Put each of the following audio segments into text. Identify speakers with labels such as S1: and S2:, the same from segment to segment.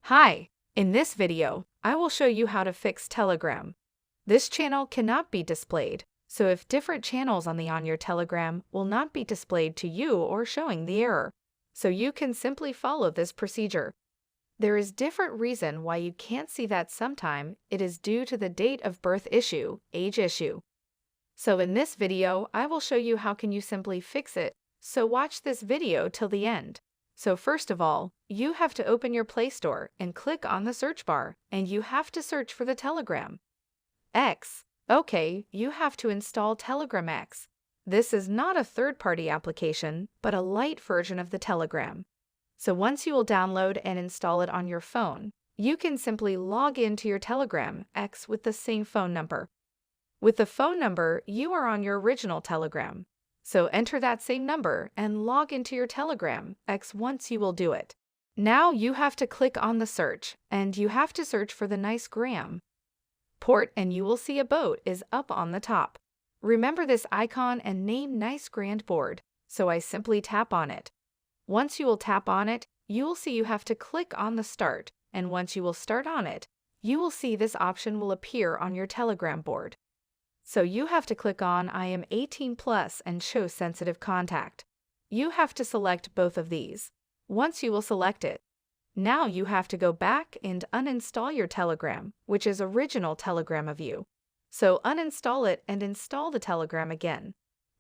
S1: Hi, in this video, I will show you how to fix Telegram. This channel cannot be displayed, so if different channels on your Telegram will not be displayed to you or showing the error. So you can simply follow this procedure. There is different reason why you can't see that sometime it is due to the date of birth issue, age issue. So in this video, I will show you how can you simply fix it, so watch this video till the end. So first of all, you have to open your Play Store and click on the search bar, and you have to search for the Telegram X. Okay, you have to install Telegram X. This is not a third-party application, but a light version of the Telegram. So once you will download and install it on your phone, you can simply log into your Telegram X with the same phone number. With the phone number, you are on your original Telegram. So enter that same number and log into your Telegram X once you will do it. Now you have to click on the search, and you have to search for the nice gram port, and you will see a boat is up on the top. Remember this icon and name Nice Grand Board, so I simply tap on it. Once you will tap on it, you will see you have to click on the start, and once you will start on it, you will see this option will appear on your Telegram board. So you have to click on I am 18 plus and show sensitive contact. You have to select both of these. Once you will select it, now you have to go back and uninstall your Telegram, which is original Telegram of you. So uninstall it and install the Telegram again.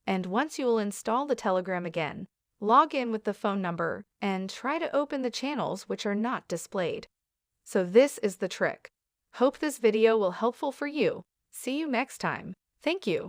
S1: And once you will install the Telegram again, log in with the phone number and try to open the channels which are not displayed. So this is the trick. Hope this video will helpful for you. See you next time. Thank you.